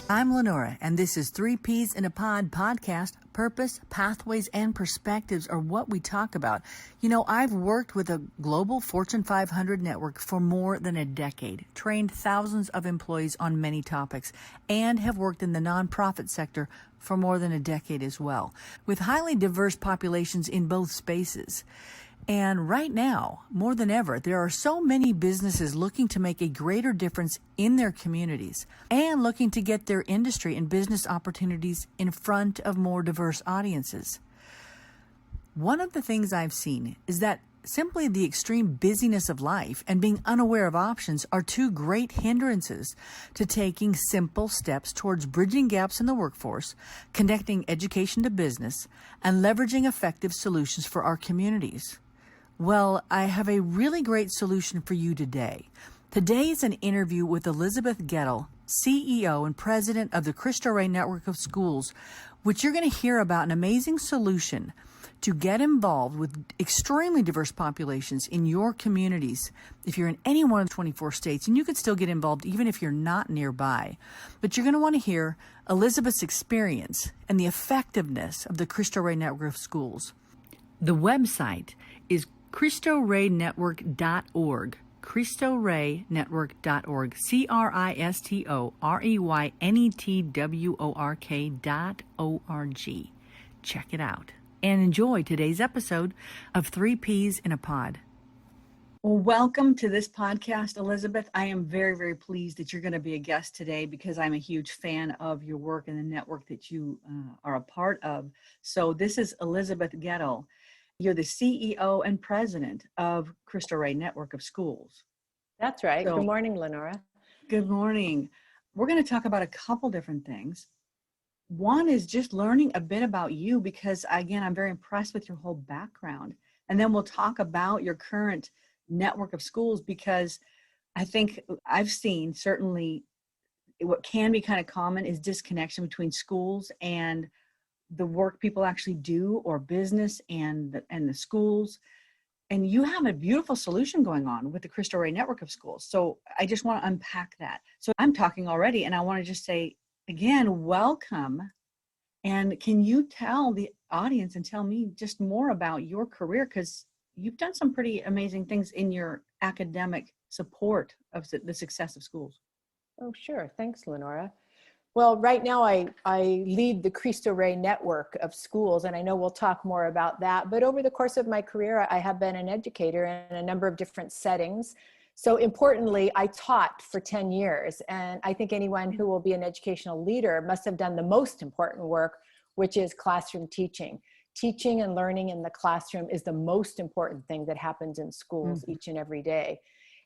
I'm Lenora, and this is Three Peas in a Pod podcast. Purpose, pathways, and perspectives are what we talk about. You know, I've worked with a global Fortune 500 network for more than a decade, trained thousands of employees on many topics, and have worked in the nonprofit sector for more than a decade as well, with highly diverse populations in both spaces. And right now, more than ever, there are so many businesses looking to make a greater difference in their communities and looking to get their industry and business opportunities in front of more diverse audiences. One of the things I've seen is that simply the extreme busyness of life and being unaware of options are two great hindrances to taking simple steps towards bridging gaps in the workforce, connecting education to business, and leveraging effective solutions for our communities. Well, I have a really great solution for you today. Today is an interview with Elizabeth Goettl, CEO and President of the Cristo Rey Network of Schools, which you're going to hear about an amazing solution to get involved with extremely diverse populations in your communities. If you're in any one of the 24 states, and you could still get involved even if you're not nearby. But you're going to want to hear Elizabeth's experience and the effectiveness of the Cristo Rey Network of Schools. The website is CristoReyNetwork.org. CristoReyNetwork.org. CristoReyNetwork.org. Check it out and enjoy today's episode of Three Peas in a Pod. Well, welcome to this podcast, Elizabeth. I am very, very pleased that you're going to be a guest today because I'm a huge fan of your work and the network that you are a part of. So this is Elizabeth Goettl. You're the CEO and President of Cristo Rey Network of Schools. That's right. Good morning, Lenora. Good morning. We're going to talk about a couple different things. One is just learning a bit about you because, again, I'm very impressed with your whole background. And then we'll talk about your current network of schools because I think I've seen certainly what can be kind of common is disconnection between schools and the work people actually do, or business and the schools. And you have a beautiful solution going on with the Cristo Rey Network of Schools. So I just want to unpack that. So I'm talking already, and I want to just say, again, welcome. And can you tell the audience and tell me just more about your career? Because you've done some pretty amazing things in your academic support of the success of schools. Oh, sure. Thanks, Lenora. Well, right now I lead the Cristo Rey Network of Schools, and I know we'll talk more about that. But over the course of my career, I have been an educator in a number of different settings. So importantly, I taught for 10 years, and I think anyone who will be an educational leader must have done the most important work, which is classroom teaching. Teaching and learning in the classroom is the most important thing that happens in schools each and every day.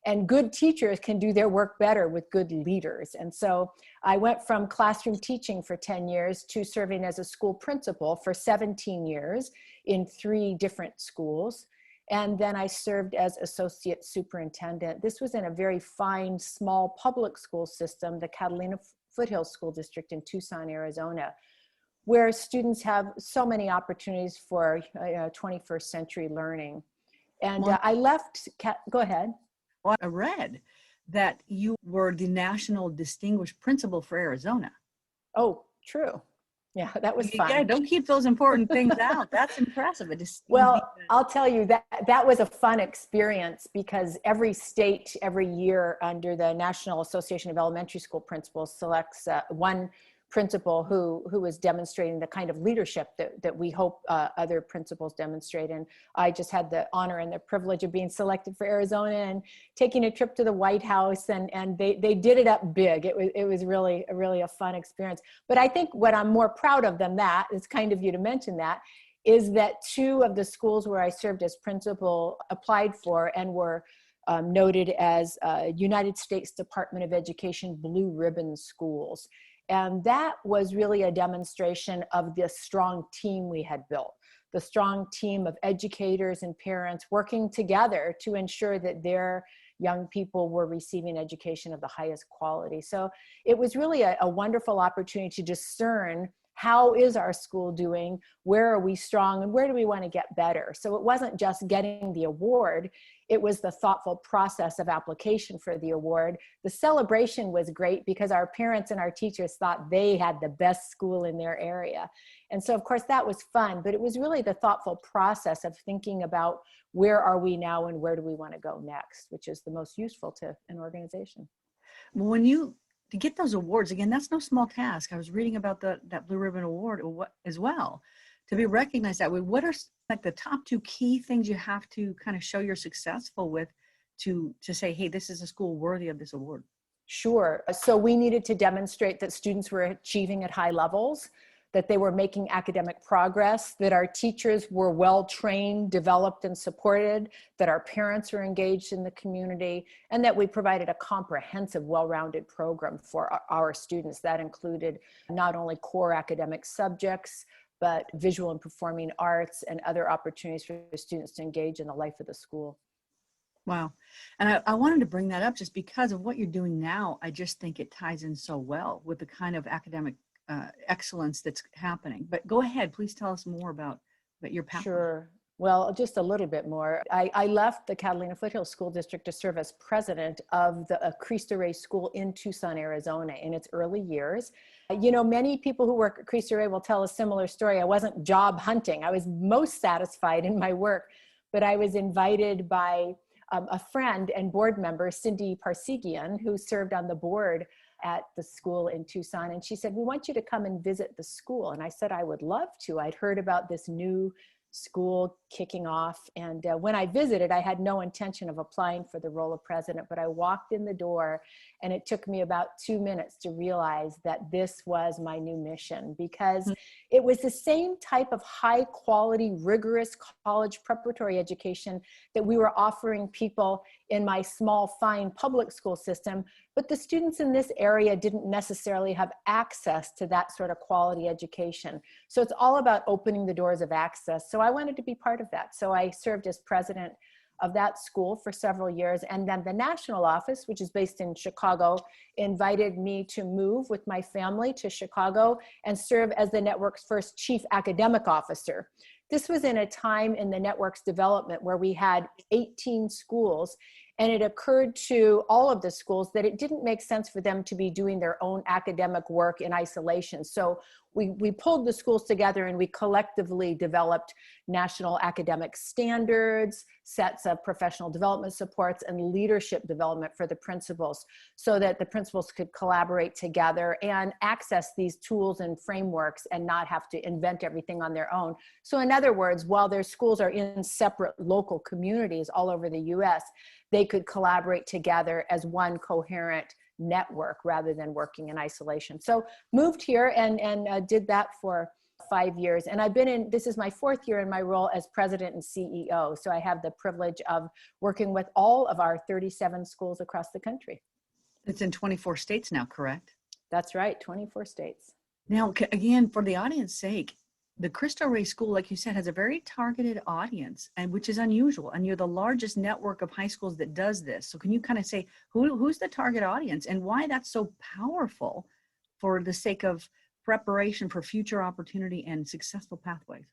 And good teachers can do their work better with good leaders. And so I went from classroom teaching for 10 years to serving as a school principal for 17 years in 3 different schools. And then I served as associate superintendent. This was in a very fine, small public school system, the Catalina Foothills School District in Tucson, Arizona, where students have so many opportunities for 21st century learning. And I left, go ahead. Well, I read that you were the National Distinguished Principal for Arizona. Oh, true. Yeah, that was fun. Yeah, don't keep those important things out. That's impressive. Well, I'll tell you that was a fun experience because every state, every year under the National Association of Elementary School Principals selects one principal who is demonstrating the kind of leadership that we hope other principals demonstrate. And I just had the honor and the privilege of being selected for Arizona and taking a trip to the White House, and they did it up big. It was really a fun experience. But I think what I'm more proud of than that, it's kind of you to mention that, is that 2 of the schools where I served as principal applied for and were noted as United States Department of Education Blue Ribbon schools. And that was really a demonstration of the strong team we had built, the strong team of educators and parents working together to ensure that their young people were receiving education of the highest quality. So it was really a wonderful opportunity to discern how is our school doing? Where are we strong? And where do we want to get better? So it wasn't just getting the award. It was the thoughtful process of application for the award. The celebration was great because our parents and our teachers thought they had the best school in their area. And so, of course, that was fun, but it was really the thoughtful process of thinking about where are we now and where do we want to go next, which is the most useful to an organization. When to get those awards, again, that's no small task. I was reading about that Blue Ribbon Award as well. To be recognized that way, what are like the top two key things you have to kind of show you're successful with to say, hey, this is a school worthy of this award? Sure. So we needed to demonstrate that students were achieving at high levels, that they were making academic progress, that our teachers were well trained, developed, and supported, that our parents were engaged in the community, and that we provided a comprehensive, well-rounded program for our students. That included not only core academic subjects, but visual and performing arts and other opportunities for students to engage in the life of the school. Wow. And I wanted to bring that up just because of what you're doing now. I just think it ties in so well with the kind of academic excellence that's happening. But go ahead, please tell us more about your pathway. Sure. Well, just a little bit more. I left the Catalina Foothills School District to serve as president of the Cristo Rey School in Tucson, Arizona in its early years. You know, many people who work at Cristo Rey will tell a similar story. I wasn't job hunting. I was most satisfied in my work, but I was invited by a friend and board member, Cindy Parsegian, who served on the board at the school in Tucson. And she said, we want you to come and visit the school. And I said, I would love to. I'd heard about this new school kicking off. And when I visited, I had no intention of applying for the role of president, but I walked in the door and it took me about 2 minutes to realize that this was my new mission, because it was the same type of high quality, rigorous college preparatory education that we were offering people in my small, fine public school system. But the students in this area didn't necessarily have access to that sort of quality education. So it's all about opening the doors of access. So I wanted to be part of that. So I served as president of that school for several years. And then the national office, which is based in Chicago, invited me to move with my family to Chicago and serve as the network's first chief academic officer. This was in a time in the network's development where we had 18 schools, and it occurred to all of the schools that it didn't make sense for them to be doing their own academic work in isolation. So we pulled the schools together and we collectively developed national academic standards, sets of professional development supports, and leadership development for the principals, so that the principals could collaborate together and access these tools and frameworks and not have to invent everything on their own. So in other words, while their schools are in separate local communities all over the US, they could collaborate together as one coherent network rather than working in isolation. So moved here and did that for 5 years. And I've been this is my 4th year in my role as president and CEO. So I have the privilege of working with all of our 37 schools across the country. It's in 24 states now, correct? That's right, 24 states. Now, again, for the audience's sake, the Cristo Rey School, like you said, has a very targeted audience, and which is unusual. And you're the largest network of high schools that does this. So can you kind of say who's the target audience and why that's so powerful for the sake of preparation for future opportunity and successful pathways?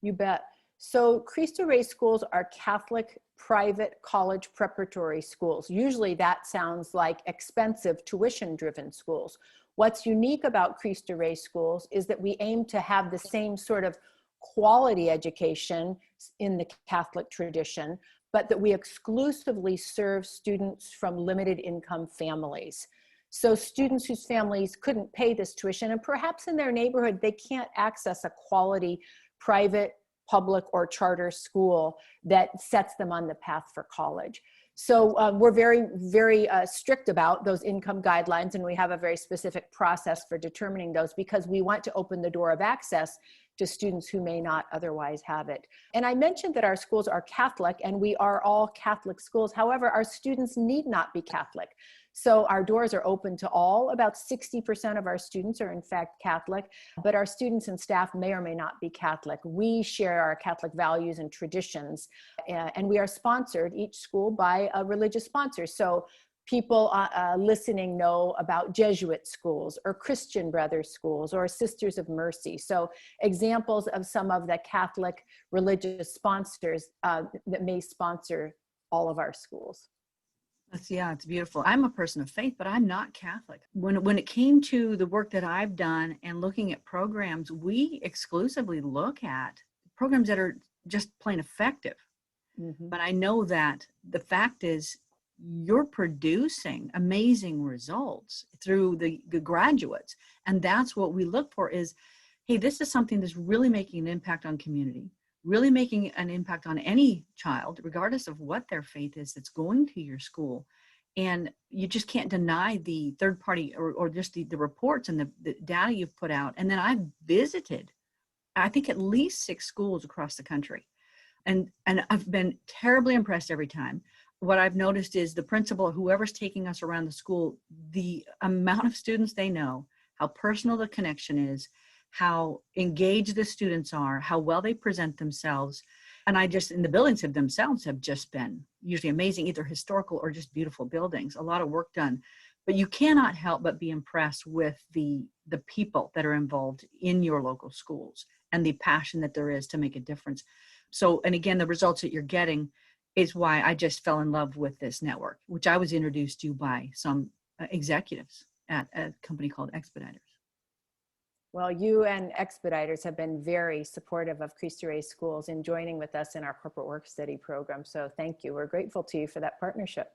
You bet. So Cristo Rey schools are Catholic private college preparatory schools. Usually that sounds like expensive tuition-driven schools. What's unique about Cristo Rey schools is that we aim to have the same sort of quality education in the Catholic tradition, but that we exclusively serve students from limited income families. So students whose families couldn't pay this tuition, and perhaps in their neighborhood, they can't access a quality private, public, or charter school that sets them on the path for college. So we're very, very strict about those income guidelines, and we have a very specific process for determining those because we want to open the door of access to students who may not otherwise have it. And I mentioned that our schools are Catholic, and we are all Catholic schools. However, our students need not be Catholic. So our doors are open to all. About 60% of our students are in fact Catholic, but our students and staff may or may not be Catholic. We share our Catholic values and traditions, and we are sponsored, each school, by a religious sponsor. So people listening know about Jesuit schools or Christian Brothers schools or Sisters of Mercy. So examples of some of the Catholic religious sponsors that may sponsor all of our schools. Yeah, it's beautiful. I'm a person of faith, but I'm not Catholic. When it came to the work that I've done and looking at programs, we exclusively look at programs that are just plain effective. Mm-hmm. But I know that the fact is you're producing amazing results through the graduates. And that's what we look for is, hey, this is something that's really making an impact on community, really making an impact on any child, regardless of what their faith is, that's going to your school. And you just can't deny the third party or just the reports and the data you've put out. And then I've visited, I think, at least 6 schools across the country. And I've been terribly impressed every time. What I've noticed is the principal, whoever's taking us around the school, the amount of students they know, how personal the connection is, how engaged the students are, how well they present themselves. And in the buildings themselves have just been usually amazing, either historical or just beautiful buildings, a lot of work done. But you cannot help but be impressed with the people that are involved in your local schools and the passion that there is to make a difference. So, and again, the results that you're getting is why I just fell in love with this network, which I was introduced to by some executives at a company called Expeditors. Well, you and Expeditors have been very supportive of Cristo Rey Schools in joining with us in our corporate work study program. So thank you. We're grateful to you for that partnership.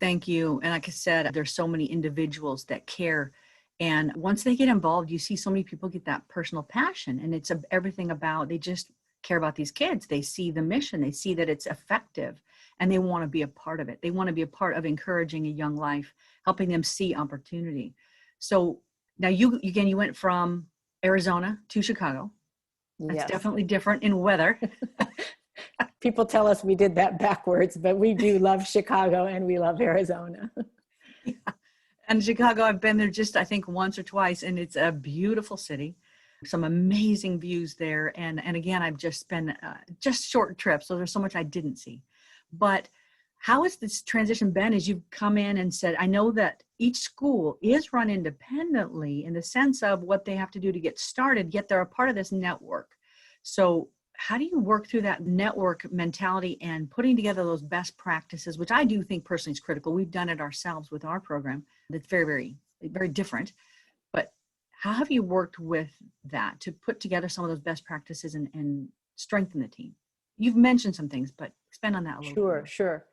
Thank you. And like I said, there's so many individuals that care. And once they get involved, you see so many people get that personal passion. And it's everything about, they just care about these kids. They see the mission. They see that it's effective. And they want to be a part of it. They want to be a part of encouraging a young life, helping them see opportunity. So now you went from Arizona to Chicago. That's yes. Definitely different in weather. People tell us we did that backwards, but we do love Chicago and we love Arizona. Yeah. And Chicago, I've been there just, I think, once or twice, and it's a beautiful city. Some amazing views there. And again, I've just been just short trips, so there's so much I didn't see. But how has this transition been as you've come in and said, I know that each school is run independently in the sense of what they have to do to get started, yet they're a part of this network. So how do you work through that network mentality and putting together those best practices, which I do think personally is critical. We've done it ourselves with our program. That's very, very, very different. But how have you worked with that to put together some of those best practices and strengthen the team? You've mentioned some things, but expand on that a little bit. Sure.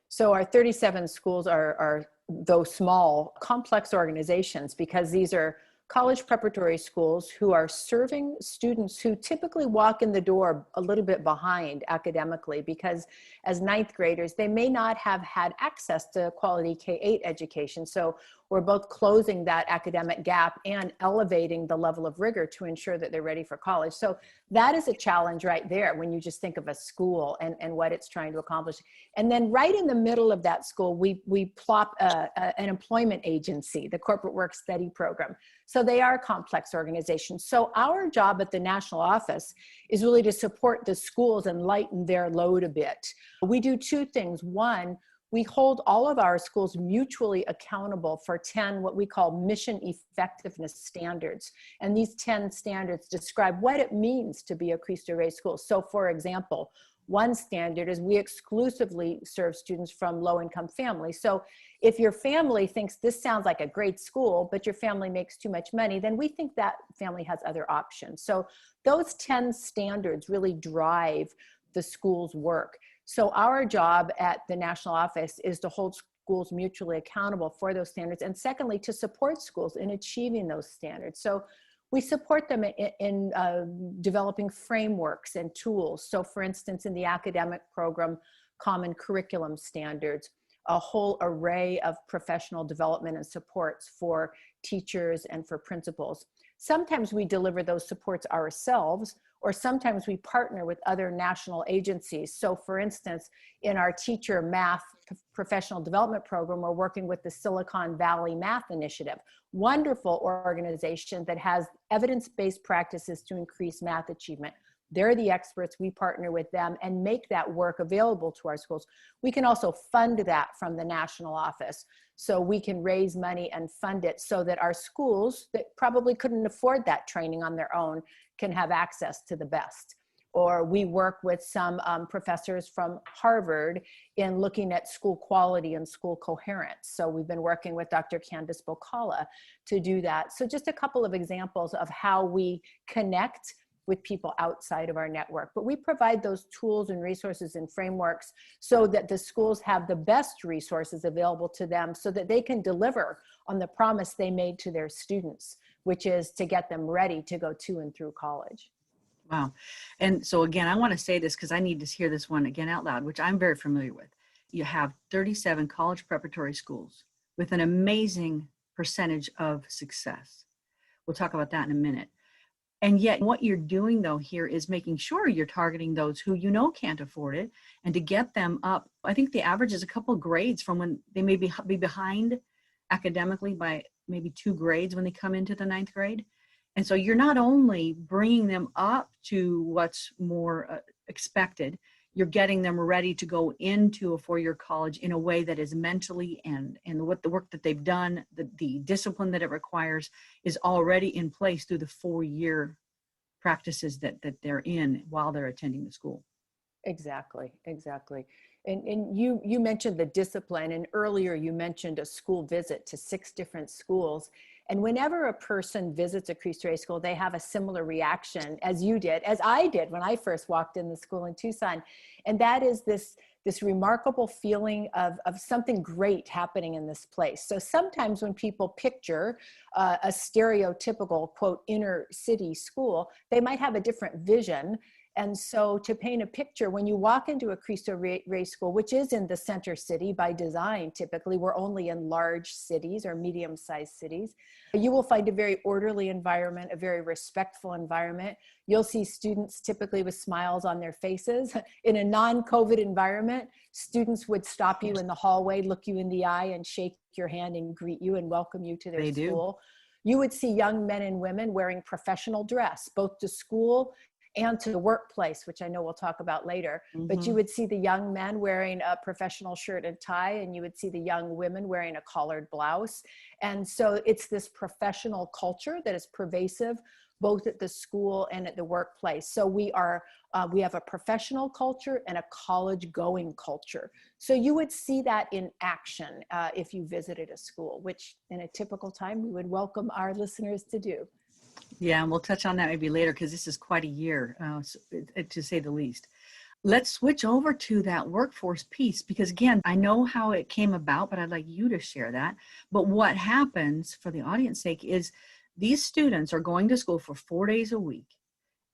So our 37 schools are those small, complex organizations because these are college preparatory schools who are serving students who typically walk in the door a little bit behind academically because as ninth graders, they may not have had access to quality K-8 education. So we're both closing that academic gap and elevating the level of rigor to ensure that they're ready for college. So that is a challenge right there when you just think of a school and what it's trying to accomplish. And then right in the middle of that school, we plop an employment agency, the Corporate Work Study Program. So they are complex organizations. So our job at the national office is really to support the schools and lighten their load a bit. We do 2 things. One, we hold all of our schools mutually accountable for 10 what we call mission effectiveness standards. And these 10 standards describe what it means to be a Cristo Rey school. So for example, one standard is we exclusively serve students from low-income families. So if your family thinks this sounds like a great school, but your family makes too much money, then we think that family has other options. So those 10 standards really drive the school's work. So our job at the national office is to hold schools mutually accountable for those standards. And secondly, to support schools in achieving those standards. So we support them in developing frameworks and tools. So for instance, in the academic program, common curriculum standards, a whole array of professional development and supports for teachers and for principals. Sometimes we deliver those supports ourselves, or sometimes we partner with other national agencies. So for instance, in our teacher math professional development program, we're working with the Silicon Valley Math Initiative, wonderful organization that has evidence-based practices to increase math achievement. They're the experts. We partner with them and make that work available to our schools. We can also fund that from the national office. So we can raise money and fund it so that our schools that probably couldn't afford that training on their own can have access to the best. Or we work with some professors from Harvard in looking at school quality and school coherence. So we've been working with Dr. Candice Bocala to do that. So just a couple of examples of how we connect with people outside of our network. But we provide those tools and resources and frameworks so that the schools have the best resources available to them so that they can deliver on the promise they made to their students, which is to get them ready to go to and through college. Wow. And so again, I want to say this because I need to hear this one again out loud, which I'm very familiar with. You have 37 college preparatory schools with an amazing percentage of success. We'll talk about that in a minute. And yet what you're doing though here is making sure you're targeting those who you know can't afford it and to get them up. I think the average is a couple of grades from when they may be behind academically by maybe 2 grades when they come into the 9th grade. And so you're not only bringing them up to what's more expected, you're getting them ready to go into a 4-year college in a way that is mentally and what the work that they've done, the discipline that it requires is already in place through the 4-year practices that they're in while they're attending the school. Exactly. And you mentioned the discipline, and earlier you mentioned a school visit to 6 different schools. And whenever a person visits a Cristo Rey school, they have a similar reaction as you did, as I did when I first walked in the school in Tucson. And that is this remarkable feeling of something great happening in this place. So sometimes when people picture a stereotypical, quote, inner city school, they might have a different vision. And so to paint a picture, when you walk into a Cristo Rey school, which is in the center city by design, typically we're only in large cities or medium-sized cities, you will find a very orderly environment, a very respectful environment. You'll see students typically with smiles on their faces. In a non-COVID environment, students would stop you in the hallway, look you in the eye and shake your hand and greet you and welcome you to their school. You would see young men and women wearing professional dress, both to school and to the workplace, which I know we'll talk about later. Mm-hmm. But you would see the young men wearing a professional shirt and tie, and you would see the young women wearing a collared blouse. And so it's this professional culture that is pervasive both at the school and at the workplace. So we have a professional culture and a college-going culture. So you would see that in action if you visited a school, which in a typical time we would welcome our listeners to do. Yeah, and we'll touch on that maybe later because this is quite a year, to say the least. Let's switch over to that workforce piece because, again, I know how it came about, but I'd like you to share that. But what happens, for the audience's sake, is these students are going to school for 4 days a week.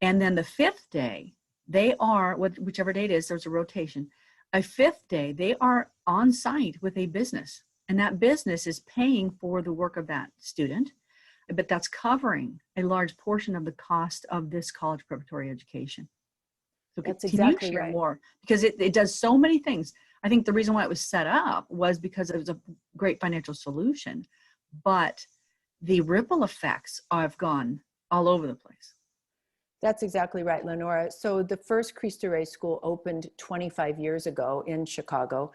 And then the 5th day, they are, whichever day it is, there's a rotation. A 5th day, they are on site with a business. And that business is paying for the work of that student. But that's covering a large portion of the cost of this college preparatory education. So that's can exactly you share right. more? Because it does so many things. I think the reason why it was set up was because it was a great financial solution, but the ripple effects have gone all over the place. That's exactly right, Lenora. So the first Cristo Rey school opened 25 years ago in Chicago.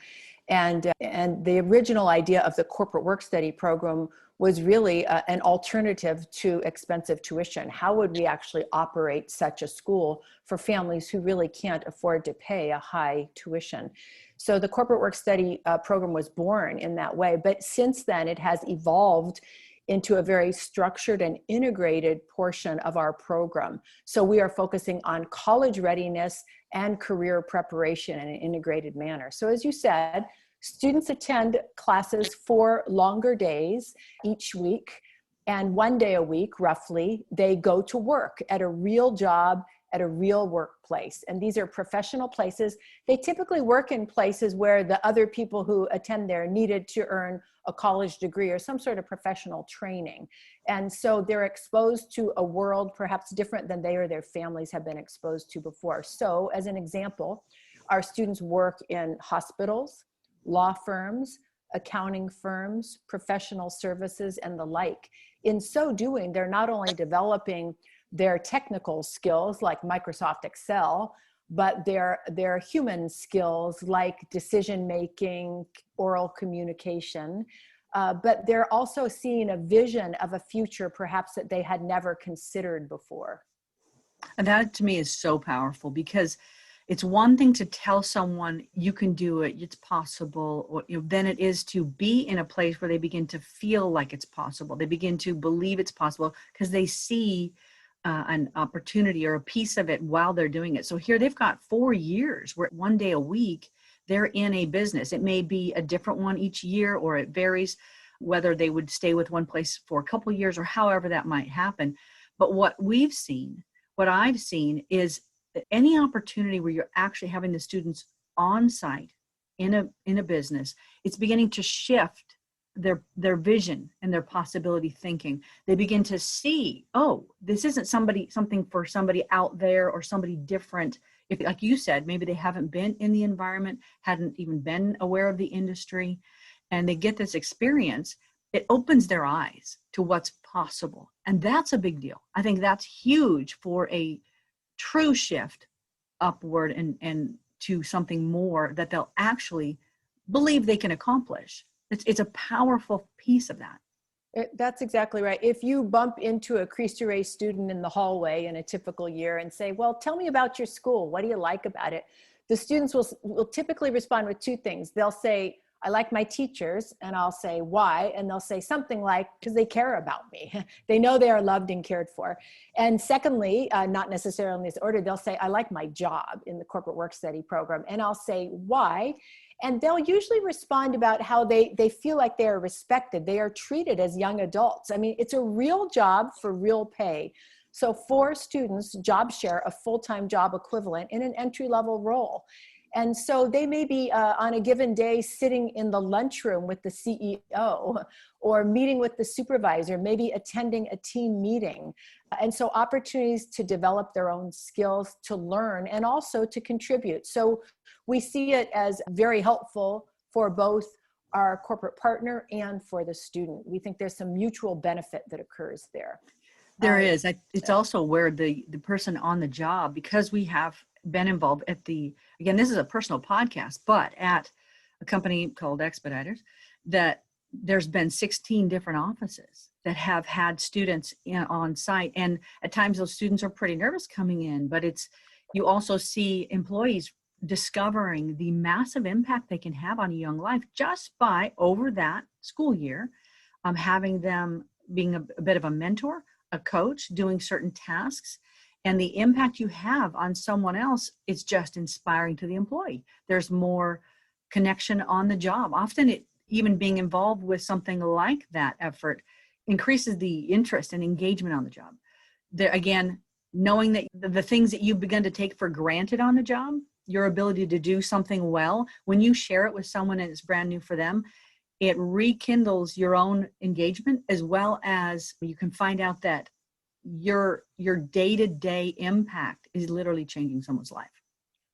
And the original idea of the corporate work study program was really an alternative to expensive tuition. How would we actually operate such a school for families who really can't afford to pay a high tuition? So the corporate work study program was born in that way. But since then, it has evolved into a very structured and integrated portion of our program. So we are focusing on college readiness and career preparation in an integrated manner. So as you said, students attend classes 4 longer days each week, and 1 day a week, roughly, they go to work at a real job at a real workplace. And these are professional places. They typically work in places where the other people who attend there needed to earn a college degree or some sort of professional training. And so they're exposed to a world perhaps different than they or their families have been exposed to before. So as an example, our students work in hospitals, law firms, accounting firms, professional services, and the like. In so doing, they're not only developing their technical skills like Microsoft Excel, but their human skills like decision making, oral communication. But they're also seeing a vision of a future perhaps that they had never considered before. And that to me is so powerful, because it's one thing to tell someone you can do it, it's possible, or then it is to be in a place where they begin to feel like it's possible. They begin to believe it's possible because they see an opportunity or a piece of it while they're doing it. So here they've got 4 years where one day a week they're in a business. It may be a different one each year, or it varies whether they would stay with one place for a couple of years or however that might happen. But what I've seen is any opportunity where you're actually having the students on site in a business, it's beginning to shift their vision and their possibility thinking. They begin to see, oh, this isn't something for somebody out there or somebody different. If, like you said, maybe they haven't been in the environment, hadn't even been aware of the industry, and they get this experience, it opens their eyes to what's possible. And that's a big deal. I think that's huge for a true shift upward and to something more that they'll actually believe they can accomplish. It's a powerful piece of that. That's exactly right. If you bump into a Cristo Rey student in the hallway in a typical year and say, well, tell me about your school. What do you like about it? The students will typically respond with two things. They'll say, I like my teachers, and I'll say, why? And they'll say something like, because they care about me. They know they are loved and cared for. And secondly, not necessarily in this order, they'll say, I like my job in the corporate work study program. And I'll say, why? And they'll usually respond about how they feel like they are respected. They are treated as young adults. I mean, it's a real job for real pay. So for students, job share a full-time job equivalent in an entry-level role. And so they may be on a given day sitting in the lunchroom with the CEO or meeting with the supervisor, maybe attending a team meeting. And so opportunities to develop their own skills, to learn, and also to contribute. So we see it as very helpful for both our corporate partner and for the student. We think there's some mutual benefit that occurs there. There is. It's also where the person on the job, because we have been involved again, this is a personal podcast, but at a company called Expeditors, that there's been 16 different offices that have had students on site. And at times those students are pretty nervous coming in, but you also see employees discovering the massive impact they can have on a young life just by over that school year, having them being a bit of a mentor, a coach, doing certain tasks. And the impact you have on someone else is just inspiring to the employee. There's more connection on the job. Often even being involved with something like that effort increases the interest and engagement on the job. There, again, knowing that the things that you've begun to take for granted on the job, your ability to do something well, when you share it with someone and it's brand new for them, it rekindles your own engagement, as well as you can find out that your day-to-day impact is literally changing someone's life.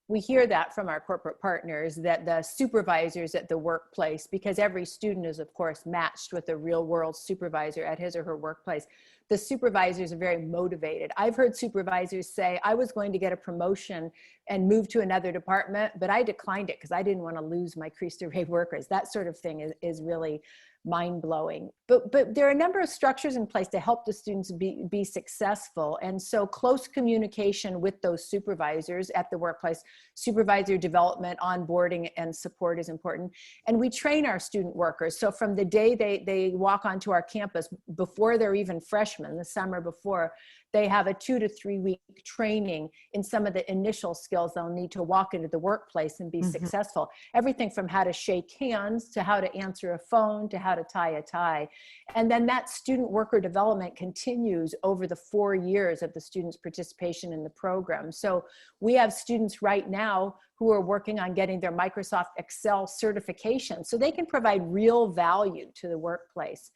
We hear that from our corporate partners, that the supervisors at the workplace, because every student is, of course, matched with a real world supervisor at his or her workplace, the supervisors are very motivated. I've heard supervisors say, I was going to get a promotion and move to another department, but I declined it because I didn't want to lose my Cristo Rey workers. That sort of thing is really mind-blowing. But there are a number of structures in place to help the students be successful. And so close communication with those supervisors at the workplace, supervisor development, onboarding, and support is important. And we train our student workers. So from the day they walk onto our campus, before they're even freshmen, the summer before, they have a 2 to 3 week training in some of the initial skills they'll need to walk into the workplace and be successful. Everything from how to shake hands to how to answer a phone to how to tie a tie. And then that student worker development continues over the 4 years of the students' participation in the program. So we have students right now who are working on getting their Microsoft Excel certification so they can provide real value to the workplace.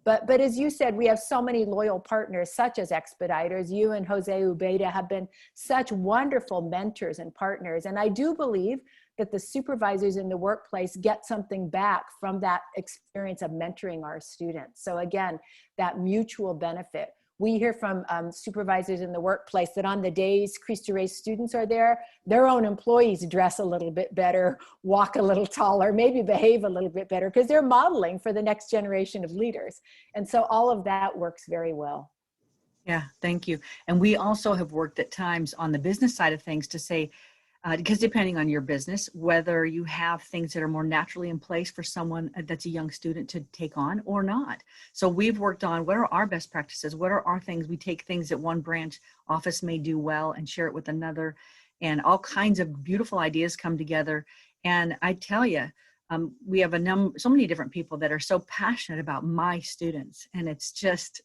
But as you said, we have so many loyal partners, such as Expeditors. You and Jose Ubeda have been such wonderful mentors and partners. And I do believe that the supervisors in the workplace get something back from that experience of mentoring our students. So again, that mutual benefit. We hear from supervisors in the workplace that on the days Cristo Rey students are there, their own employees dress a little bit better, walk a little taller, maybe behave a little bit better, because they're modeling for the next generation of leaders. And so all of that works very well. Yeah, thank you. And we also have worked at times on the business side of things to say, because depending on your business, whether you have things that are more naturally in place for someone that's a young student to take on or not. So we've worked on what are our best practices? What are our things? We take things that one branch office may do well and share it with another, and all kinds of beautiful ideas come together. And I tell you, we have so many different people that are so passionate about my students, and it's just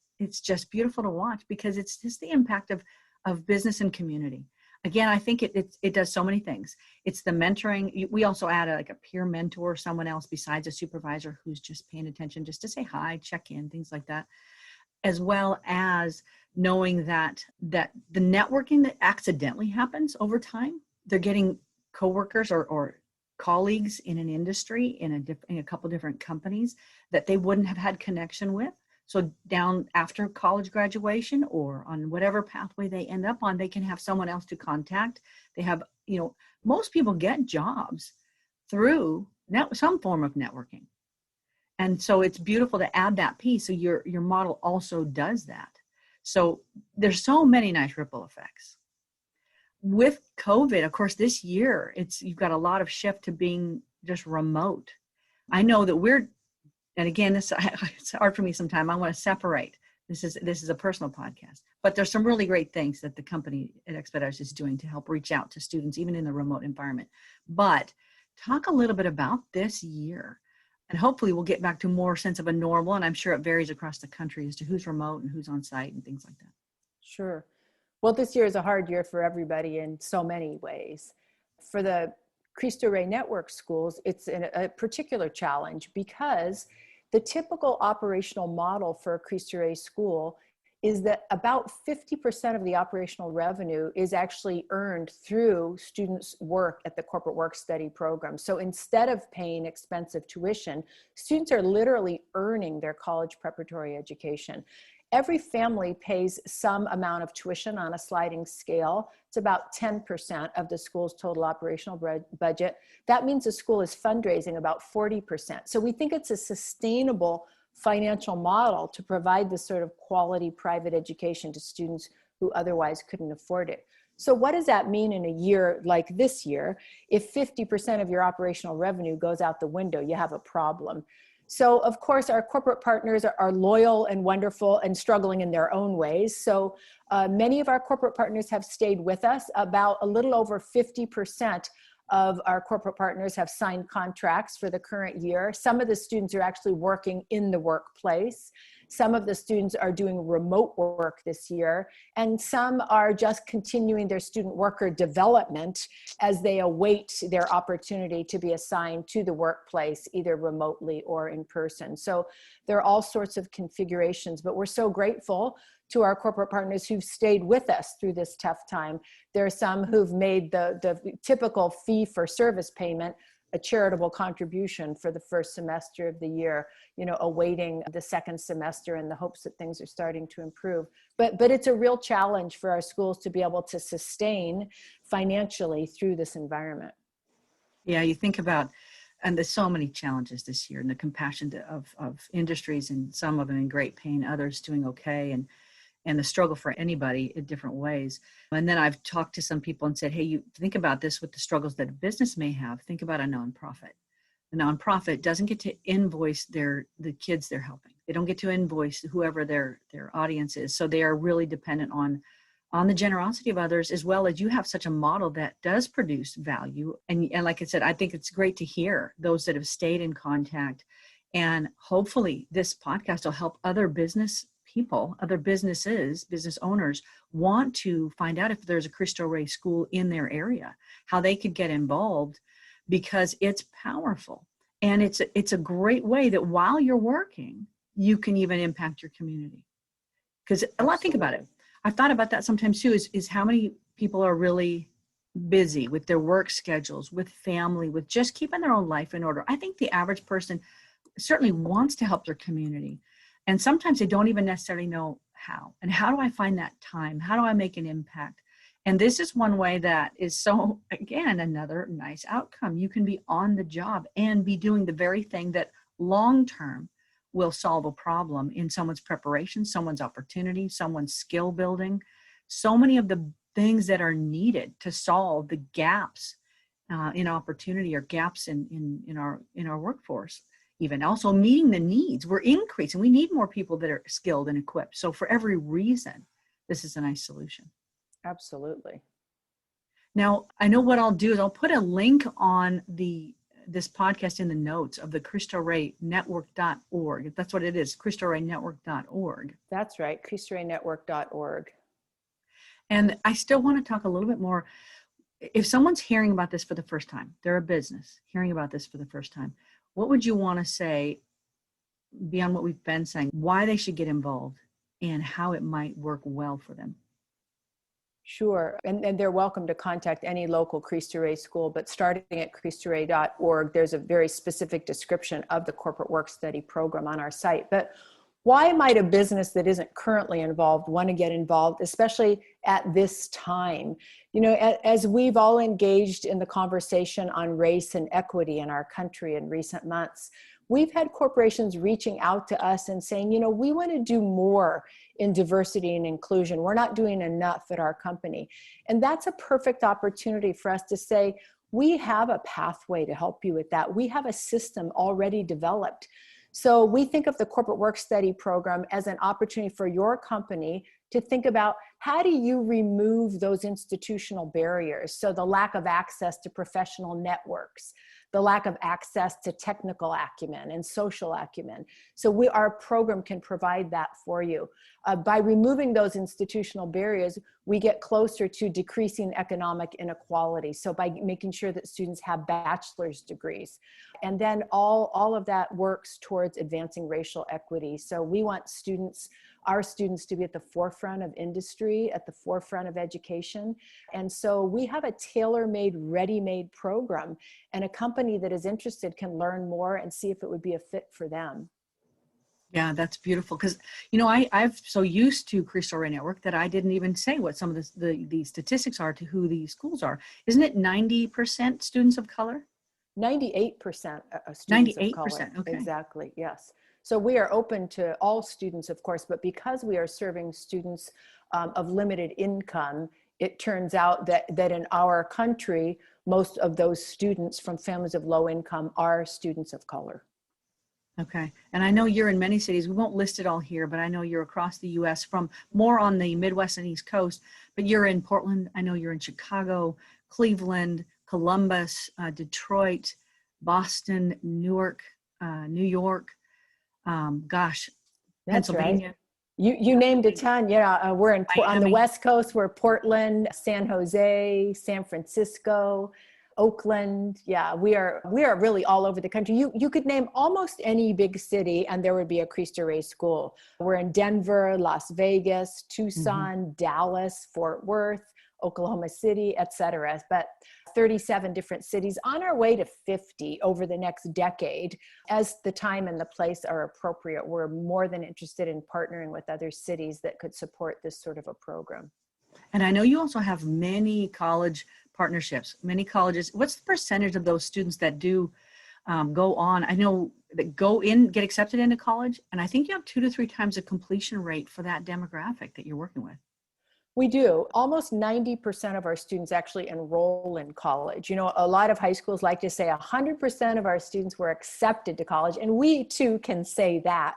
beautiful to watch, because it's just the impact of business and community. Again, I think it does so many things. It's the mentoring. We also add a peer mentor, someone else besides a supervisor who's just paying attention just to say hi, check in, things like that, as well as knowing that the networking that accidentally happens over time, they're getting coworkers or colleagues in an industry, in a couple different companies that they wouldn't have had connection with. So down after college graduation or on whatever pathway they end up on, they can have someone else to contact. They have, most people get jobs through some form of networking. And so it's beautiful to add that piece. So your model also does that. So there's so many nice ripple effects. With COVID, of course, this year, you've got a lot of shift to being just remote. I know that and again, it's hard for me sometimes. I want to separate. This is a personal podcast, but there's some really great things that the company at Expeditors is doing to help reach out to students, even in the remote environment. But talk a little bit about this year, and hopefully we'll get back to more sense of a normal. And I'm sure it varies across the country as to who's remote and who's on site and things like that. Sure. Well, this year is a hard year for everybody in so many ways. For the Cristo Rey Network schools, it's a particular challenge because the typical operational model for a Cristo Rey school is that about 50% of the operational revenue is actually earned through students' work at the corporate work study program. So instead of paying expensive tuition, students are literally earning their college preparatory education. Every family pays some amount of tuition on a sliding scale. It's about 10% of the school's total operational budget. That means the school is fundraising about 40%. So we think it's a sustainable financial model to provide this sort of quality private education to students who otherwise couldn't afford it. So what does that mean in a year like this year? If 50% of your operational revenue goes out the window, you have a problem. So of course, our corporate partners are loyal and wonderful and struggling in their own ways. So many of our corporate partners have stayed with us. About a little over 50% of our corporate partners have signed contracts for the current year. Some of the students are actually working in the workplace. Some of the students are doing remote work this year, and some are just continuing their student worker development as they await their opportunity to be assigned to the workplace, either remotely or in person. So there are all sorts of configurations, but we're so grateful to our corporate partners who've stayed with us through this tough time. There are some who've made the typical fee for service payment a charitable contribution for the first semester of the year, awaiting the second semester in the hopes that things are starting to improve. But it's a real challenge for our schools to be able to sustain financially through this environment. Yeah, you think about, and there's so many challenges this year, and the compassion of industries, and some of them in great pain, others doing okay, and the struggle for anybody in different ways. And then I've talked to some people and said, hey, you think about this with the struggles that a business may have. Think about a nonprofit. The nonprofit doesn't get to invoice the kids they're helping. They don't get to invoice whoever their audience is. So they are really dependent on the generosity of others, as well as you have such a model that does produce value. And like I said, I think it's great to hear those that have stayed in contact. And hopefully this podcast will help other business people, other businesses, business owners want to find out if there's a Cristo Rey school in their area, how they could get involved, because it's powerful. And it's a great way that while you're working, you can even impact your community. Because think about it. I've thought about that sometimes too, is how many people are really busy with their work schedules, with family, with just keeping their own life in order. I think the average person certainly wants to help their community. And sometimes they don't even necessarily know how. And how do I find that time? How do I make an impact? And this is one way that is so, again, another nice outcome. You can be on the job and be doing the very thing that long-term will solve a problem in someone's preparation, someone's opportunity, someone's skill building. So many of the things that are needed to solve the gaps in opportunity or gaps in our workforce. Even also meeting the needs. We're increasing. We need more people that are skilled and equipped. So for every reason, this is a nice solution. Absolutely. Now, I know what I'll do is I'll put a link on this podcast in the notes of the Cristo Rey Network.org. That's what it is, Cristo Rey Network.org. That's right, Cristo Rey Network.org. And I still want to talk a little bit more. If someone's hearing about this for the first time, they're a business hearing about this for the first time, what would you want to say beyond what we've been saying, why they should get involved and how it might work well for them? Sure. And they're welcome to contact any local Cristo Rey school, but starting at CristoRey.org, there's a very specific description of the corporate work study program on our site. But why might a business that isn't currently involved want to get involved, especially at this time? You know, as we've all engaged in the conversation on race and equity in our country in recent months, we've had corporations reaching out to us and saying, you know, we want to do more in diversity and inclusion. We're not doing enough at our company. And that's a perfect opportunity for us to say, we have a pathway to help you with that. We have a system already developed. So we think of the corporate work study program as an opportunity for your company to think about how do you remove those institutional barriers? So the lack of access to professional networks, the lack of access to technical acumen and social acumen. So our program can provide that for you. By removing those institutional barriers, we get closer to decreasing economic inequality. So by making sure that students have bachelor's degrees. And then all of that works towards advancing racial equity. So we want our students to be at the forefront of industry, at the forefront of education. And so we have a tailor-made, ready-made program, and a company that is interested can learn more and see if it would be a fit for them. Yeah, that's beautiful. Because, you know, I've so used to Cristo Rey Network that I didn't even say what some of the statistics are to who the schools are. Isn't it 90% students of color? 98% of students 98%, of color. okay. Exactly, yes. So we are open to all students, of course, but because we are serving students of limited income, it turns out that in our country, most of those students from families of low income are students of color. Okay. And I know you're in many cities. We won't list it all here, but I know you're across the U.S. from more on the Midwest and East Coast, but you're in Portland. I know you're in Chicago, Cleveland, Columbus, Detroit, Boston, Newark, New York, That's Pennsylvania. Right. You named a ton. Yeah, we're on the West Coast. We're Portland, San Jose, San Francisco, Oakland. Yeah, we are really all over the country. You could name almost any big city and there would be a Cristo Rey school. We're in Denver, Las Vegas, Tucson, Dallas, Fort Worth, Oklahoma City, etc. But 37 different cities, on our way to 50 over the next decade. As the time and the place are appropriate, we're more than interested in partnering with other cities that could support this sort of a program. And I know you also have many college partnerships, many colleges. What's the percentage of those students that do go on? I know that get accepted into college, and I think you have 2 to 3 times the completion rate for that demographic that you're working with. We do. Almost 90% of our students actually enroll in college. You know, a lot of high schools like to say 100% of our students were accepted to college, and we too can say that.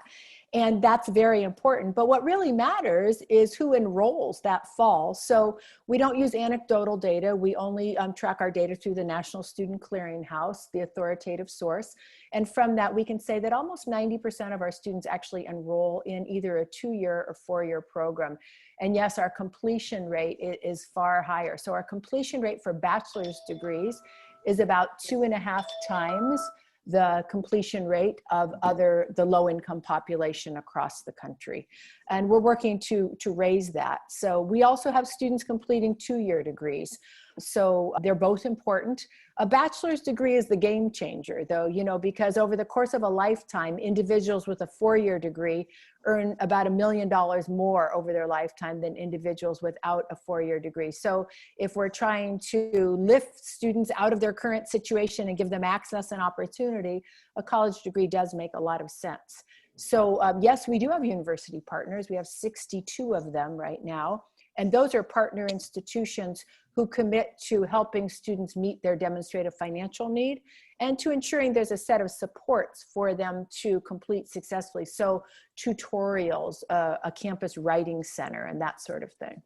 And that's very important. But what really matters is who enrolls that fall. So we don't use anecdotal data. We only track our data through the National Student Clearinghouse, the authoritative source. And from that, we can say that almost 90% of our students actually enroll in either a 2-year or 4-year program. And yes, our completion rate is far higher. So our completion rate for bachelor's degrees is about 2.5 times the completion rate of the low-income population across the country. And we're working to raise that. So we also have students completing 2-year degrees. So they're both important. A bachelor's degree is the game changer, though, because over the course of a lifetime, individuals with a 4-year degree earn about $1 million more over their lifetime than individuals without a 4-year degree. So if we're trying to lift students out of their current situation and give them access and opportunity, a college degree does make a lot of sense. So yes, we do have university partners. We have 62 of them right now. And those are partner institutions who commit to helping students meet their demonstrated financial need and to ensuring there's a set of supports for them to complete successfully. So tutorials, a campus writing center, and that sort of thing.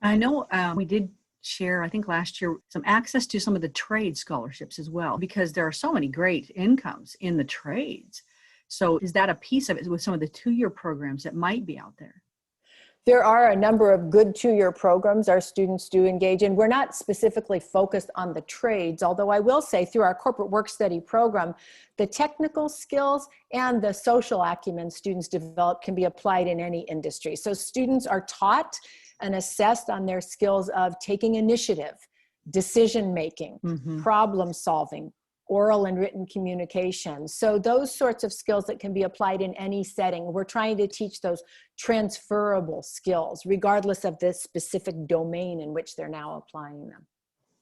I know we did share, I think last year, some access to some of the trade scholarships as well, because there are so many great incomes in the trades. So is that a piece of it with some of the 2-year programs that might be out there? There are a number of good 2-year programs our students do engage in. We're not specifically focused on the trades, although I will say through our corporate work study program, the technical skills and the social acumen students develop can be applied in any industry. So students are taught and assessed on their skills of taking initiative, decision-making, problem solving, oral and written communication. So those sorts of skills that can be applied in any setting, we're trying to teach those transferable skills, regardless of the specific domain in which they're now applying them.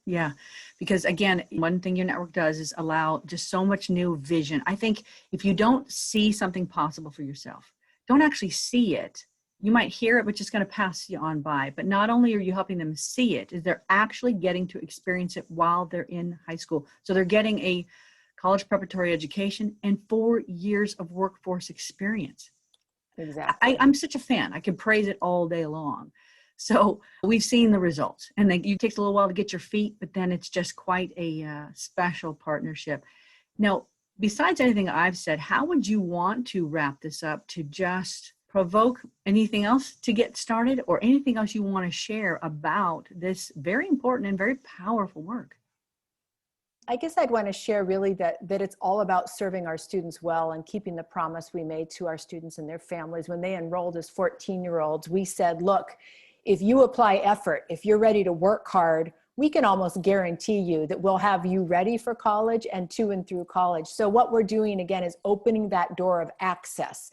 Yeah, because again, one thing your network does is allow just so much new vision. I think if you don't see something possible for yourself, don't actually see it. You might hear it, but just going to pass you on by. But not only are you helping them see it, is they're actually getting to experience it while they're in high school. So they're getting a college preparatory education and 4 years of workforce experience. Exactly. I'm such a fan. I could praise it all day long. So we've seen the results, and it takes a little while to get your feet, but then it's just quite a special partnership. Now, besides anything I've said, how would you want to wrap this up to just provoke anything else to get started, or anything else you want to share about this very important and very powerful work? I guess I'd want to share really that it's all about serving our students well and keeping the promise we made to our students and their families. When they enrolled as 14-year-olds, we said, look, if you apply effort, if you're ready to work hard, we can almost guarantee you that we'll have you ready for college and to and through college. So what we're doing again is opening that door of access.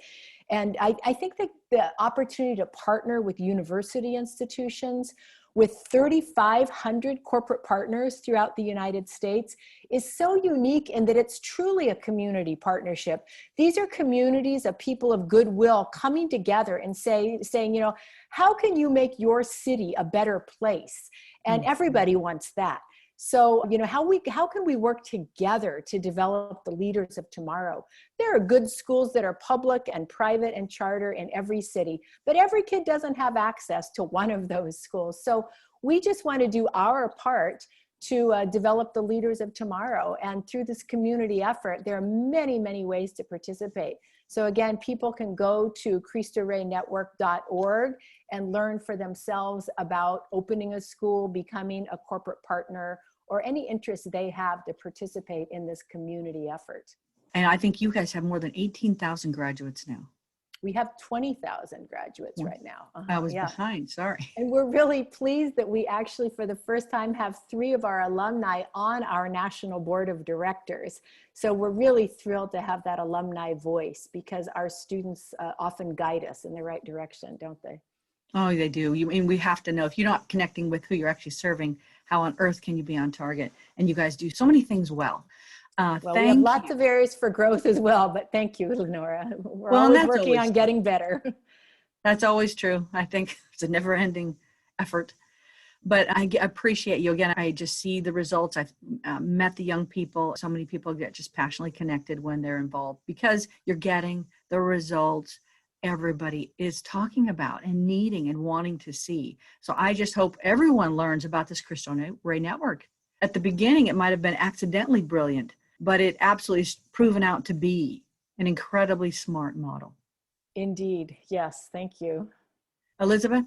And I think that the opportunity to partner with university institutions with 3,500 corporate partners throughout the United States is so unique in that it's truly a community partnership. These are communities of people of goodwill coming together and saying, how can you make your city a better place? And everybody wants that. So, how can we work together to develop the leaders of tomorrow? There are good schools that are public and private and charter in every city, but every kid doesn't have access to one of those schools. So we just want to do our part to develop the leaders of tomorrow. And through this community effort, there are many, many ways to participate. So again, people can go to CristoReyNetwork.org and learn for themselves about opening a school, becoming a corporate partner, or any interest they have to participate in this community effort. And I think you guys have more than 18,000 graduates now. We have 20,000 graduates right now. I was behind, sorry. And we're really pleased that we actually, for the first time, have 3 of our alumni on our national board of directors. So we're really thrilled to have that alumni voice, because our students often guide us in the right direction, don't they? Oh, they do. We have to know, if you're not connecting with who you're actually serving, how on earth can you be on target? And you guys do so many things well. Well, we have lots of areas for growth as well, but thank you, Lenora. We're always working on getting better. That's always true. I think it's a never-ending effort. But I appreciate you. Again, I just see the results. I've met the young people. So many people get just passionately connected when they're involved, because you're getting the results everybody is talking about and needing and wanting to see. So I just hope everyone learns about this Cristo Rey Network. At the beginning, it might have been accidentally brilliant, but it absolutely is proven out to be an incredibly smart model. Indeed. Yes. Thank you. Elizabeth,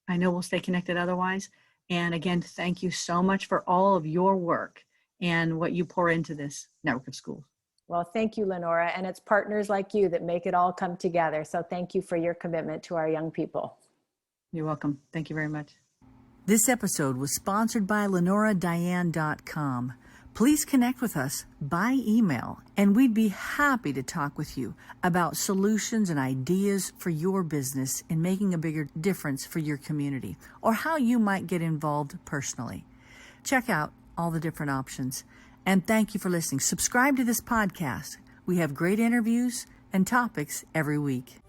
I know we'll stay connected otherwise. And again, thank you so much for all of your work and what you pour into this network of schools. Well, thank you, Lenora. And it's partners like you that make it all come together. So thank you for your commitment to our young people. You're welcome. Thank you very much. This episode was sponsored by LenoraDiane.com. Please connect with us by email, and we'd be happy to talk with you about solutions and ideas for your business in making a bigger difference for your community, or how you might get involved personally. Check out all the different options. And thank you for listening. Subscribe to this podcast. We have great interviews and topics every week.